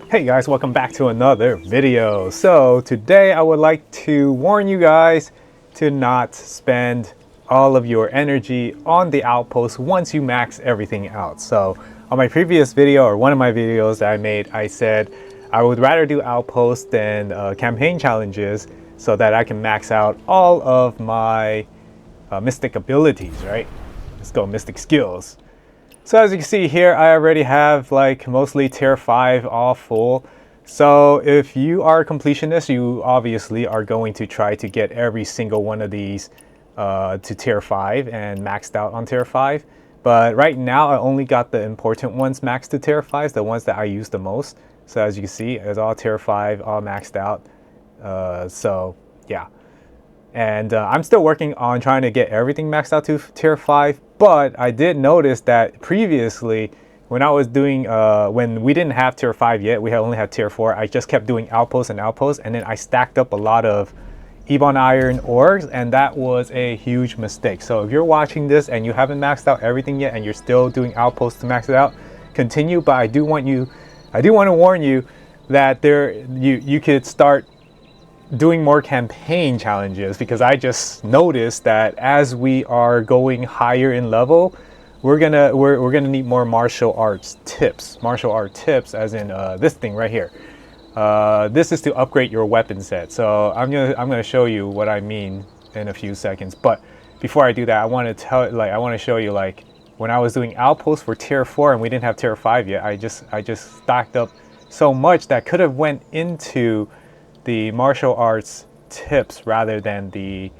Hey guys, welcome back to another video. So today I would like to warn you guys to not spend all of your energy on the outpost once you max everything out. So on my previous video, or one of my videos that I made, I said I would rather do outposts than campaign challenges so that I can max out all of my mystic abilities, right? Let's go mystic skills. So as you can see here, I already have like mostly tier 5 all full. So if you are a completionist, you obviously are going to try to get every single one of these to tier 5 and maxed out on tier 5. But right now I only got the important ones maxed to tier 5, the ones that I use the most. So as you can see, it's all tier 5, all maxed out. So yeah. And I'm still working on trying to get everything maxed out to tier 5, but I did notice that previously when I was doing, when we didn't have tier 5 yet, we only had tier 4, I just kept doing outposts and outposts, and then I stacked up a lot of Ebon Iron ores, and that was a huge mistake. So if you're watching this and you haven't maxed out everything yet and you're still doing outposts to max it out, continue, but I do want to warn you that you could start doing more campaign challenges, because I just noticed that as we are going higher in level, we're gonna need more martial art tips as in this thing right here. This is to upgrade your weapon set. So I'm gonna show you what I mean in a few seconds, but before I do that, I want to show you, like, when I was doing outposts for tier 4 and we didn't have tier 5 yet, I just stacked up so much that could have went into the martial arts tips rather than the...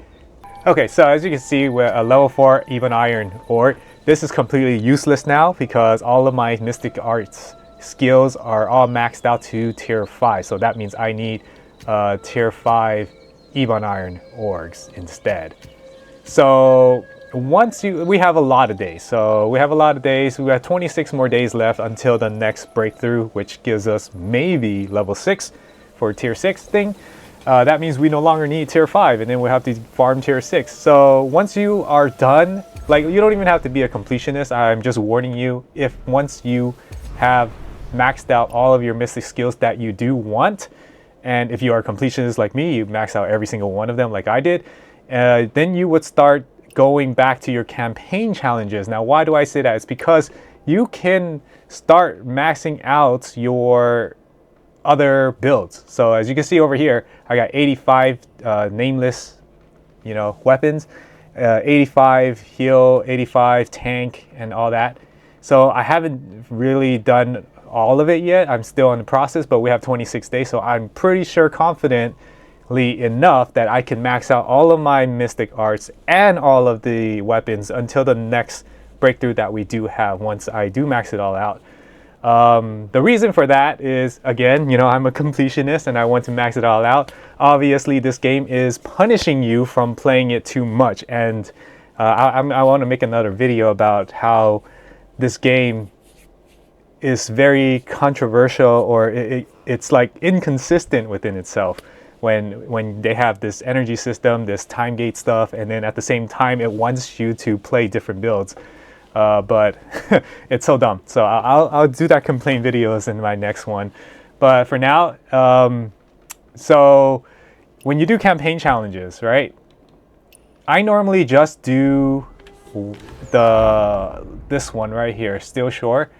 Okay, so as you can see, with a level 4 Ebon Iron ore, this is completely useless now because all of my mystic arts skills are all maxed out to tier 5. So that means I need tier 5 Ebon Iron ores instead. So we have a lot of days. We have 26 more days left until the next breakthrough, which gives us maybe level 6 for tier 6 thing. That means we no longer need tier 5, and then we'll have to farm tier 6. So once you are done, like, you don't even have to be a completionist. I'm just warning you, if once you have maxed out all of your mystic skills that you do want, and if you are a completionist like me, you max out every single one of them like I did, then you would start going back to your campaign challenges. Now, why do I say that? It's because you can start maxing out your other builds. So as you can see over here, I got 85 nameless, weapons, 85 heal, 85 tank, and all that. So I haven't really done all of it yet. I'm still in the process, but we have 26 days, so I'm pretty sure confidently enough that I can max out all of my mystic arts and all of the weapons until the next breakthrough that we do have once I do max it all out. The reason for that is, again, I'm a completionist and I want to max it all out. Obviously, this game is punishing you from playing it too much, and I want to make another video about how this game is very controversial, or it's like inconsistent within itself when they have this energy system, this time gate stuff, and then at the same time it wants you to play different builds. But it's so dumb. So I'll do that complaint videos in my next one. But for now, so when you do campaign challenges, right? I normally just do this one right here, Steel Shore,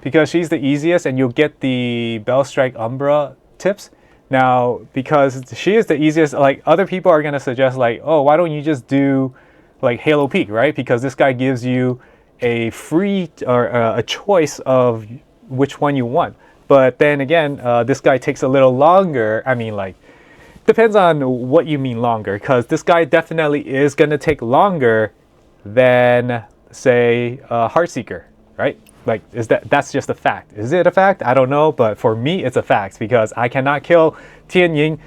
because she's the easiest, and you'll get the Bell Strike Umbra tips. Now, because she is the easiest, like, other people are gonna suggest, like, oh, why don't you just do like Halo Peak, right? Because this guy gives you a free or a choice of which one you want. But then again, this guy takes a little longer. I mean, like, depends on what you mean longer, because this guy definitely is gonna take longer than, say, Heartseeker, right? Like, that's just a fact. Is it a fact? I don't know, but for me it's a fact, because I cannot kill Tian Ying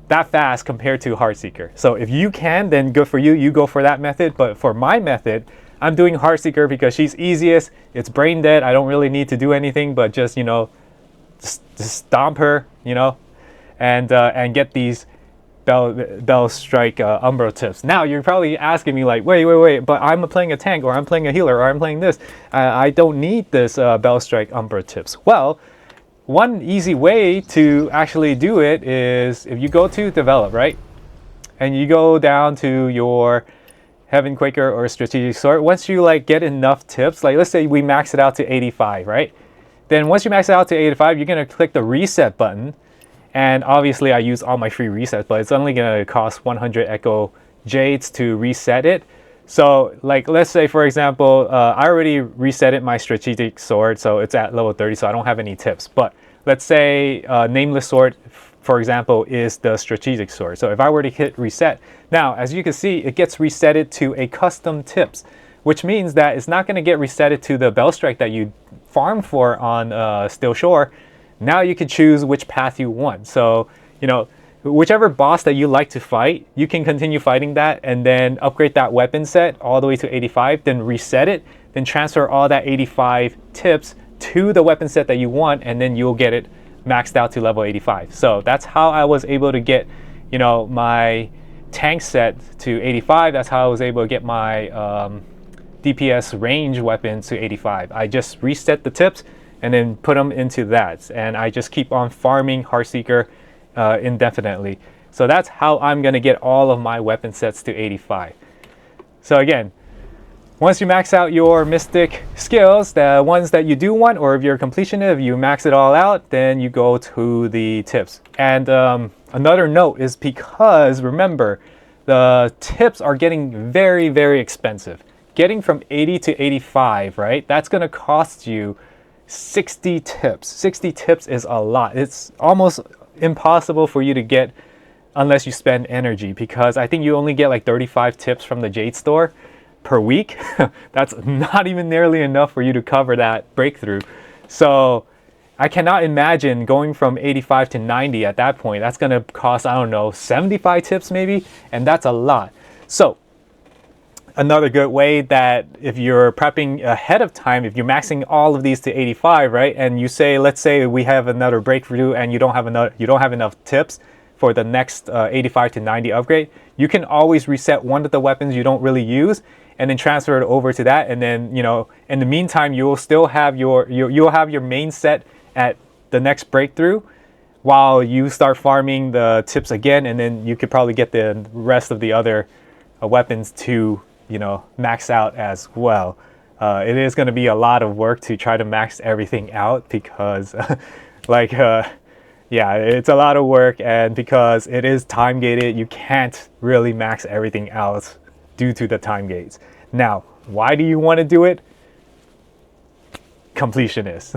that fast compared to Heartseeker. So if you can, then good for you, you go for that method. But for my method, I'm doing Heartseeker because she's easiest. It's brain dead. I don't really need to do anything but just, just stomp her, and get these Bell Strike Umbro tips. Now you're probably asking me, like, wait, but I'm playing a tank, or I'm playing a healer, or I'm playing this. I don't need this Bell Strike Umbro tips. Well, one easy way to actually do it is if you go to develop, right? And you go down to your Heaven Quaker or Strategic Sword. Once you like get enough tips, like let's say we max it out to 85, right? Then once you max it out to 85, you're gonna click the reset button. And obviously I use all my free resets, but it's only gonna cost 100 Echo Jades to reset it. So like, let's say for example, I already resetted my Strategic Sword, so it's at level 30, so I don't have any tips. But let's say Nameless Sword, for example, is the Strategic Sword. So if I were to hit reset, now as you can see, it gets resetted to a custom tips, which means that it's not gonna get resetted to the Bell Strike that you farmed for on Still Shore. Now you can choose which path you want. So, you know, whichever boss that you like to fight, you can continue fighting that and then upgrade that weapon set all the way to 85, then reset it, then transfer all that 85 tips to the weapon set that you want, and then you'll get it maxed out to level 85. So that's how I was able to get, you know, my tank set to 85. That's how I was able to get my DPS range weapon to 85. I just reset the tips and then put them into that, and I just keep on farming Heartseeker indefinitely. So that's how I'm gonna get all of my weapon sets to 85. So again, once you max out your Mystic skills, the ones that you do want, or if you're a completionist, if you max it all out, then you go to the tips. And another note is because remember, the tips are getting very, very expensive. Getting from 80 to 85, right? That's gonna cost you 60 tips. 60 tips is a lot. It's almost impossible for you to get unless you spend energy, because I think you only get like 35 tips from the Jade store per week. That's not even nearly enough for you to cover that breakthrough. So I cannot imagine going from 85 to 90 at that point. That's gonna cost, I don't know, 75 tips maybe, and that's a lot. So another good way that if you're prepping ahead of time, if you're maxing all of these to 85, right? And you say, let's say we have another breakthrough and you don't have enough tips for the next 85 to 90 upgrade, you can always reset one of the weapons you don't really use and then transfer it over to that. And then, you know, in the meantime, you'll still have you'll have your main set at the next breakthrough while you start farming the tips again, and then you could probably get the rest of the other weapons to, you know, max out as well. It is going to be a lot of work to try to max everything out because like yeah, it's a lot of work, and because it is time gated, you can't really max everything out due to the time gates. Now, why do you want to do it? Completionist.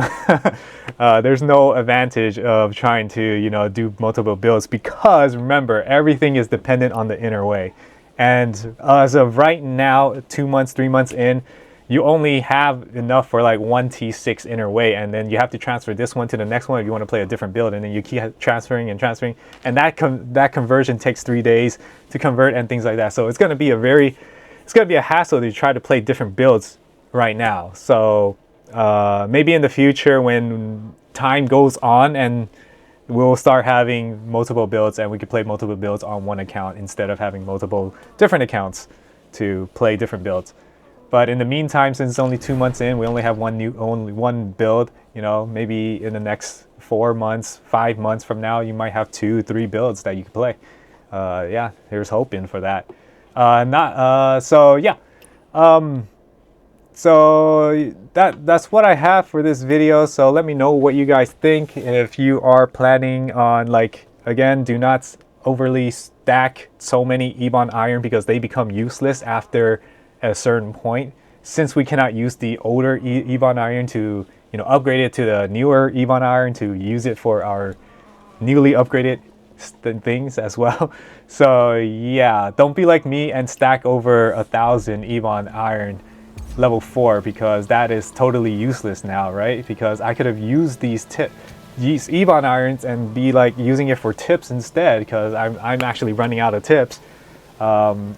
There's no advantage of trying to, you know, do multiple builds, because remember, everything is dependent on the inner way. And as of right now, 2 months, 3 months in, you only have enough for like 1 T6 inner way, and then you have to transfer this one to the next one if you want to play a different build, and then you keep transferring and transferring, and that conversion takes 3 days to convert and things like that. So it's going to be a hassle to try to play different builds right now. So maybe in the future when time goes on and we'll start having multiple builds and we could play multiple builds on one account instead of having multiple different accounts to play different builds. But in the meantime, since it's only 2 months in, we only have only one build. You know, maybe in the next 4 months, 5 months from now, you might have 2, 3 builds that you can play. Yeah, here's hoping for that. So yeah. So that's what I have for this video. So let me know what you guys think. If you are planning on, like, again, do not overly stack so many Ebon Iron because they become useless after a certain point. Since we cannot use the older Ebon Iron to, you know, upgrade it to the newer Ebon Iron to use it for our newly upgraded things as well. So yeah, don't be like me and stack over 1,000 Ebon Iron level 4, because that is totally useless now, right? Because I could have used these Ebon Irons and be like using it for tips instead, because I'm actually running out of tips.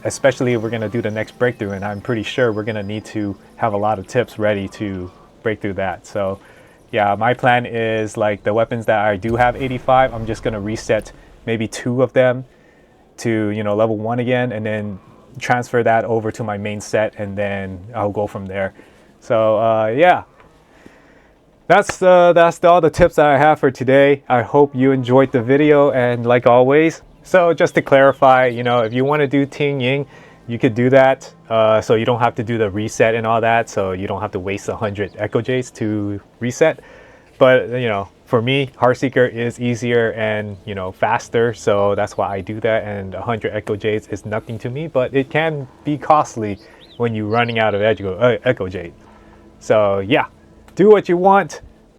Especially if we're going to do the next breakthrough, and I'm pretty sure we're going to need to have a lot of tips ready to break through that. So yeah, my plan is, like, the weapons that I do have 85, I'm just going to reset maybe 2 of them to, you know, level 1 again, and then transfer that over to my main set, and then I'll go from there. So yeah, That's all the tips that I have for today. I hope you enjoyed the video, and like always, so just to clarify, you know, if you want to do Ting Ying, you could do that. So you don't have to do the reset and all that. So you don't have to waste 100 Echo Jades to reset. But you know, for me, Heartseeker is easier and, you know, faster. So that's why I do that. And 100 Echo Jades is nothing to me, but it can be costly when you're running out of Echo Jade. So yeah, do what you want.